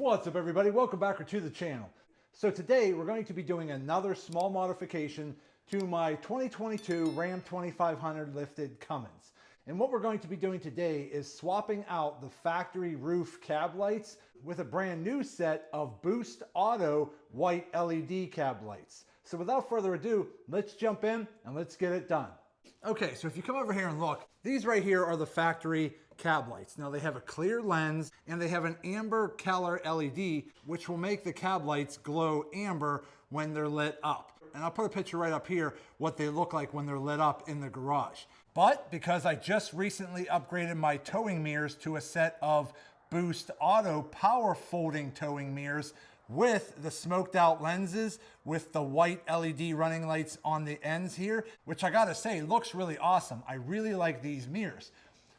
What's up, everybody? Welcome back to the channel. So today we're going to be doing another small modification to my 2022 Ram 2500 lifted Cummins. And what we're going to be doing today is swapping out the factory roof cab lights with a brand new set of Boost Auto white LED cab lights. So without further ado, let's jump in and let's get it done. Okay, so if you come over here and look, these right here are the factory cab lights. Now they have a clear lens and they have an amber color LED, which will make the cab lights glow amber when they're lit up. And I'll put a picture right up here what they look like when they're lit up in the garage. But because I just recently upgraded my towing mirrors to a set of Boost Auto power folding towing mirrors with the smoked out lenses with the white LED running lights on the ends here, which I gotta say looks really awesome. I really like these mirrors.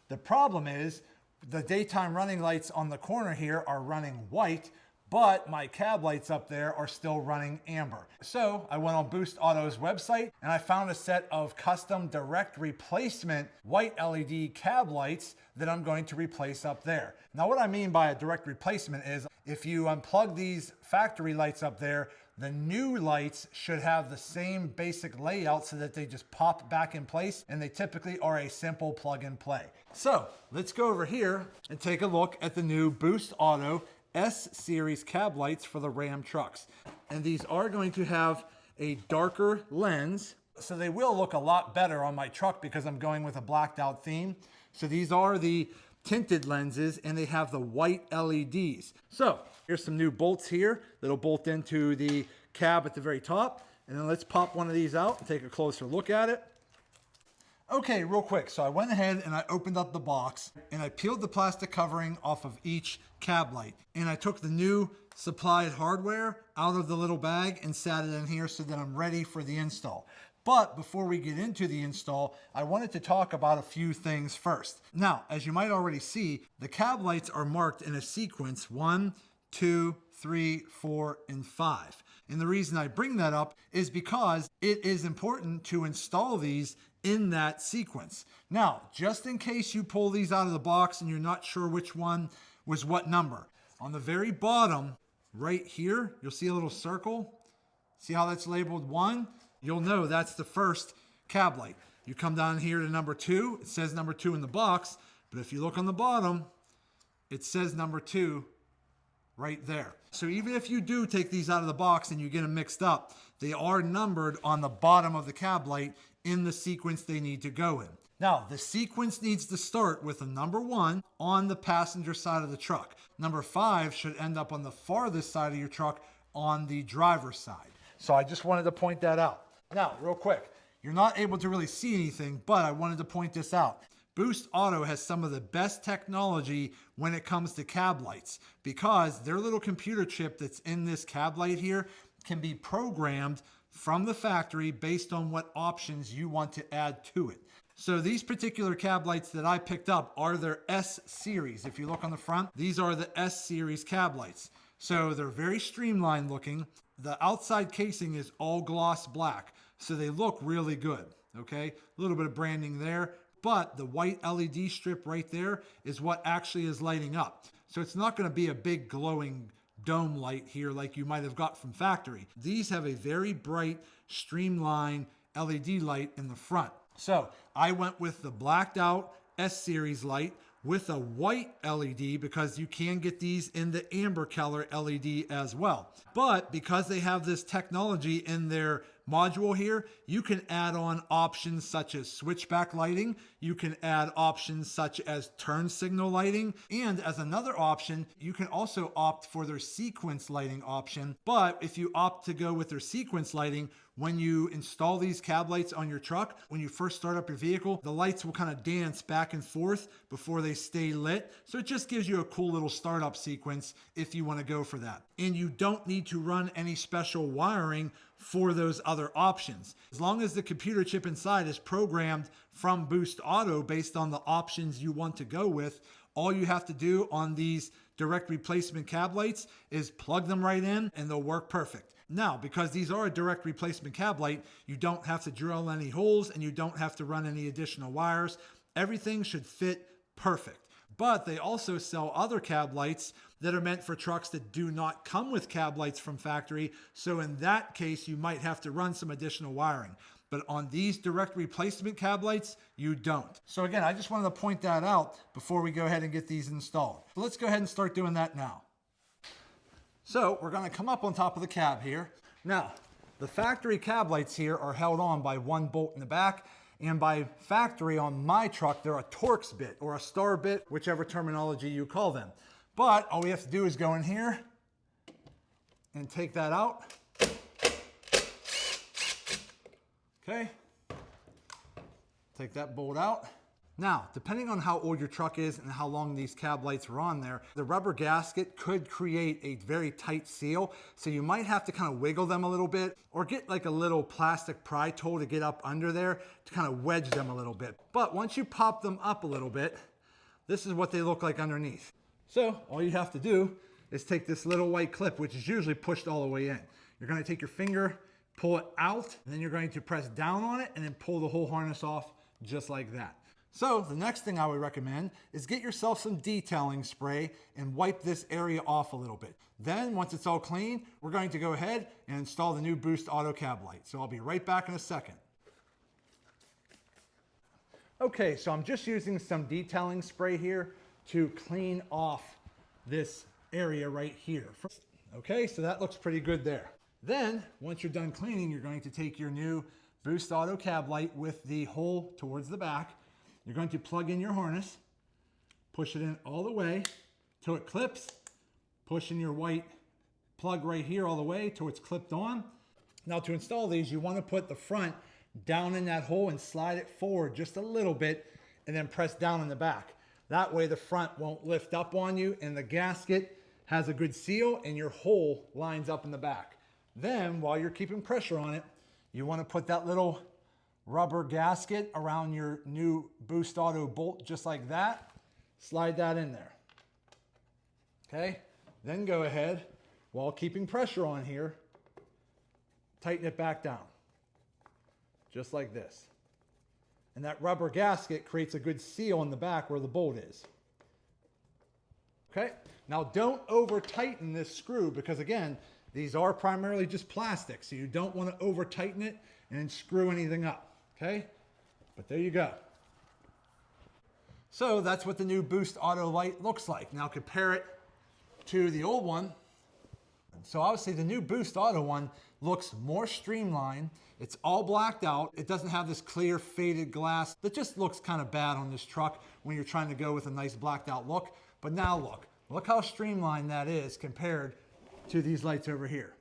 The problem is the daytime running lights on the corner here are running white, but my cab lights up there are still running amber. So I went on Boost Auto's website and I found a set of custom direct replacement white LED cab lights that I'm going to replace up there. Now what I mean by a direct replacement is if you unplug these factory lights up there, the new lights should have the same basic layout so that they just pop back in place, and they typically are a simple plug and play. So let's go over here and take a look at the new Boost Auto S-Series cab lights for the Ram trucks. And these are going to have a darker lens, so they will look a lot better on my truck because I'm going with a blacked out theme. So these are the tinted lenses and they have the white LEDs. So here's some new bolts here that'll bolt into the cab at the very top. And then let's pop one of these out and take a closer look at it. Okay, real quick. So I went ahead and I opened up the box and I peeled the plastic covering off of each cab light. And I took the new supplied hardware out of the little bag and sat it in here so that I'm ready for the install. But before we get into the install, I wanted to talk about a few things first. Now, as you might already see, the cab lights are marked in a sequence 1, 2, 3, 4, and 5. And the reason I bring that up is because it is important to install these in that sequence. Now, just in case you pull these out of the box and you're not sure which one was what number, on the very bottom right here, you'll see a little circle. See how that's labeled 1? You'll know that's the first cab light. You come down here to number 2, it says number 2 in the box, but if you look on the bottom, it says number 2 right there. So even if you do take these out of the box and you get them mixed up, they are numbered on the bottom of the cab light in the sequence they need to go in. Now, the sequence needs to start with a number 1 on the passenger side of the truck. Number 5 should end up on the farthest side of your truck on the driver's side. So I just wanted to point that out. Now, real quick, you're not able to really see anything, but I wanted to point this out. Boost Auto has some of the best technology when it comes to cab lights because their little computer chip that's in this cab light here can be programmed from the factory based on what options you want to add to it. So these particular cab lights that I picked up are their S-Series. If you look on the front, these are the S-Series cab lights. So they're very streamlined looking. The outside casing is all gloss black, so they look really good, okay? A little bit of branding there, but the white LED strip right there is what actually is lighting up. So it's not gonna be a big glowing dome light here like you might have got from factory. These have a very bright, streamlined LED light in the front. So I went with the blacked out S-Series light with a white LED because you can get these in the amber color LED as well. But because they have this technology in their module here, you can add on options such as switchback lighting. You can add options such as turn signal lighting. And as another option, you can also opt for their sequence lighting option. But if you opt to go with their sequence lighting, when you install these cab lights on your truck, when you first start up your vehicle, the lights will kind of dance back and forth before they stay lit. So it just gives you a cool little startup sequence if you want to go for that. And you don't need to run any special wiring for those other options. As long as the computer chip inside is programmed from Boost Auto based on the options you want to go with, all you have to do on these direct replacement cab lights is plug them right in and they'll work perfect. Now, because these are a direct replacement cab light, you don't have to drill any holes and you don't have to run any additional wires. Everything should fit perfect. But they also sell other cab lights that are meant for trucks that do not come with cab lights from factory. So in that case, you might have to run some additional wiring. But on these direct replacement cab lights, you don't. So again, I just wanted to point that out before we go ahead and get these installed. So let's go ahead and start doing that now. So we're going to come up on top of the cab here. Now, the factory cab lights here are held on by one bolt in the back, and by factory on my truck, they're a Torx bit or a star bit, whichever terminology you call them. But all we have to do is go in here and take that out. Okay, take that bolt out. Now, depending on how old your truck is and how long these cab lights were on there, the rubber gasket could create a very tight seal. So you might have to kind of wiggle them a little bit or get like a little plastic pry tool to get up under there to kind of wedge them a little bit. But once you pop them up a little bit, this is what they look like underneath. So all you have to do is take this little white clip, which is usually pushed all the way in. You're going to take your finger, pull it out, and then you're going to press down on it and then pull the whole harness off just like that. So the next thing I would recommend is get yourself some detailing spray and wipe this area off a little bit. Then once it's all clean, we're going to go ahead and install the new Boost Auto cab light. So I'll be right back in a second. Okay, so I'm just using some detailing spray here to clean off this area right here. Okay, so that looks pretty good there. Then, once you're done cleaning, you're going to take your new Boost Auto cab light with the hole towards the back. You're going to plug in your harness, push it in all the way till it clips, push in your white plug right here all the way till it's clipped on. Now to install these, you want to put the front down in that hole and slide it forward just a little bit and then press down in the back. That way the front won't lift up on you and the gasket has a good seal and your hole lines up in the back. Then, while you're keeping pressure on it, you want to put that little rubber gasket around your new Boost Auto bolt just like that. Slide that in there. Okay? Then go ahead, while keeping pressure on here, tighten it back down. Just like this. And that rubber gasket creates a good seal in the back where the bolt is. Okay? Now don't over tighten this screw because again, these are primarily just plastic, so you don't want to over tighten it and screw anything up, okay? But there you go. So that's what the new Boost Auto light looks like. Now compare it to the old one. So obviously the new Boost Auto one looks more streamlined. It's all blacked out. It doesn't have this clear faded glass that just looks kind of bad on this truck when you're trying to go with a nice blacked out look. But now look how streamlined that is compared to these lights over here.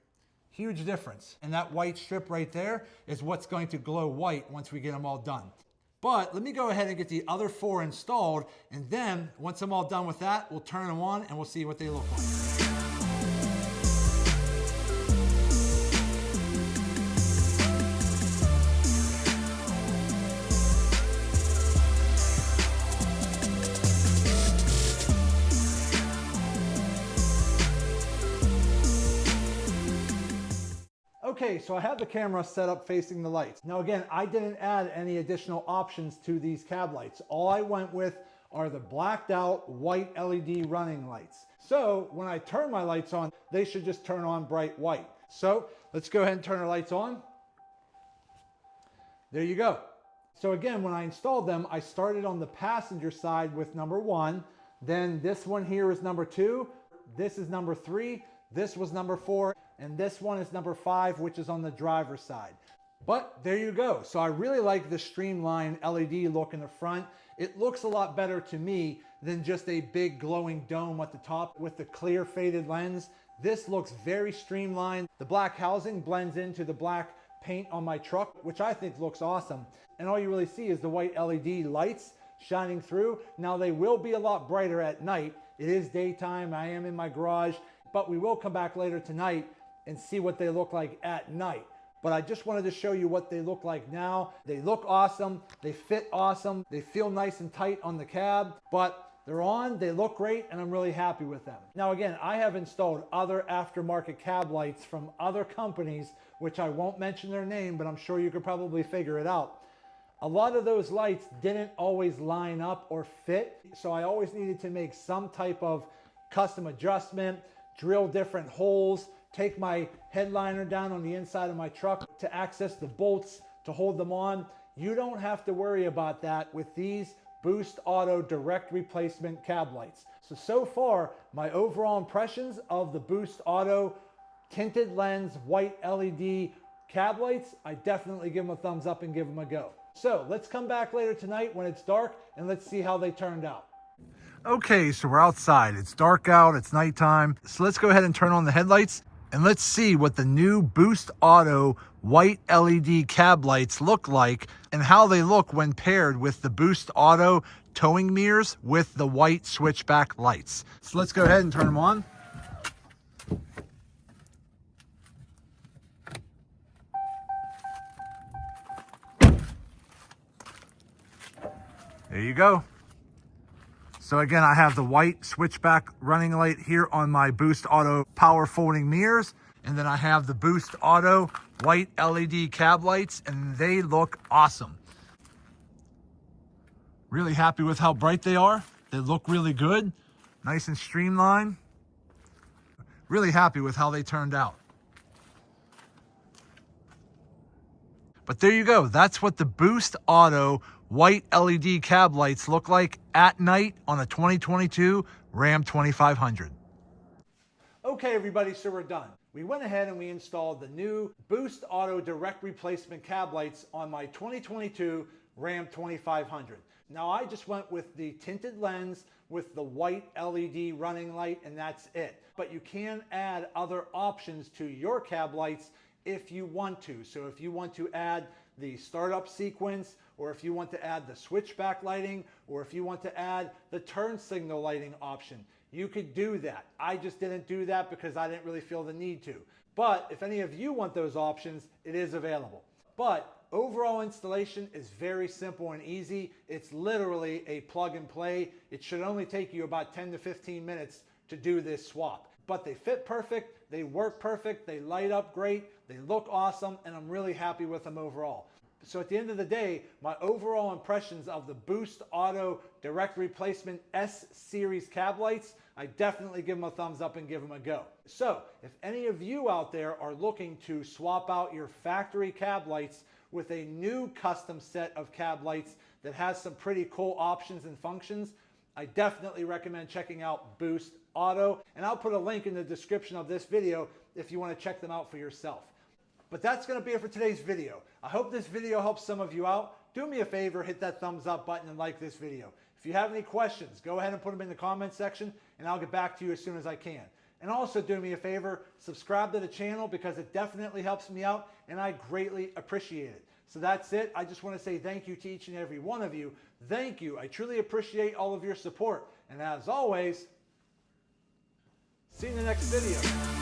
Huge difference. And that white strip right there is what's going to glow white once we get them all done. But let me go ahead and get the other 4 installed, and then once I'm all done with that, we'll turn them on and we'll see what they look like. Okay, so I have the camera set up facing the lights. Now again, I didn't add any additional options to these cab lights. All I went with are the blacked out white LED running lights. So when I turn my lights on, they should just turn on bright white. So let's go ahead and turn our lights on. There you go. So again, when I installed them, I started on the passenger side with number 1. Then this one here is number 2. This is number 3. This was number 4. And this one is number 5, which is on the driver's side. But there you go. So I really like the streamlined LED look in the front. It looks a lot better to me than just a big glowing dome at the top with the clear faded lens. This looks very streamlined. The black housing blends into the black paint on my truck, which I think looks awesome. And all you really see is the white LED lights shining through. Now they will be a lot brighter at night. It is daytime. I am in my garage, but we will come back later tonight and see what they look like at night. But I just wanted to show you what they look like now. They look awesome, they fit awesome, they feel nice and tight on the cab, but they're on, they look great, and I'm really happy with them. Now again, I have installed other aftermarket cab lights from other companies, which I won't mention their name, but I'm sure you could probably figure it out. A lot of those lights didn't always line up or fit, so I always needed to make some type of custom adjustment, drill different holes, take my headliner down on the inside of my truck to access the bolts to hold them on. You don't have to worry about that with these Boost Auto direct replacement cab lights. So far, my overall impressions of the Boost Auto tinted lens white LED cab lights, I definitely give them a thumbs up and give them a go. So let's come back later tonight when it's dark and let's see how they turned out. Okay, so we're outside. It's dark out, it's nighttime. So let's go ahead and turn on the headlights and let's see what the new Boost Auto white LED cab lights look like and how they look when paired with the Boost Auto towing mirrors with the white switchback lights. So let's go ahead and turn them on. There you go. So again, I have the white switchback running light here on my Boost Auto power folding mirrors. And then I have the Boost Auto white LED cab lights, and they look awesome. Really happy with how bright they are. They look really good, nice and streamlined. Really happy with how they turned out. But there you go. That's what the Boost Auto white LED cab lights look like at night on a 2022 Ram 2500. Okay, everybody, so we're done. We went ahead and we installed the new Boost Auto direct replacement cab lights on my 2022 Ram 2500. Now I just went with the tinted lens with the white LED running light, and that's it. But you can add other options to your cab lights if you want to. So if you want to add the startup sequence, or if you want to add the switchback lighting, or if you want to add the turn signal lighting option, you could do that. I just didn't do that because I didn't really feel the need to. But if any of you want those options, it is available. But overall installation is very simple and easy. It's literally a plug and play. It should only take you about 10 to 15 minutes to do this swap. But they fit perfect, they work perfect, they light up great, they look awesome, and I'm really happy with them overall. So at the end of the day, my overall impressions of the Boost Auto direct replacement S series cab lights, I definitely give them a thumbs up and give them a go. So if any of you out there are looking to swap out your factory cab lights with a new custom set of cab lights that has some pretty cool options and functions, I definitely recommend checking out Boost Auto, and I'll put a link in the description of this video if you want to check them out for yourself. But that's going to be it for today's video. I hope this video helps some of you out. Do me a favor, hit that thumbs up button and like this video. If you have any questions, go ahead and put them in the comment section and I'll get back to you as soon as I can. And also do me a favor, subscribe to the channel because it definitely helps me out and I greatly appreciate it. So that's it. I just want to say thank you to each and every one of you. Thank you. I truly appreciate all of your support. And as always, see you in the next video.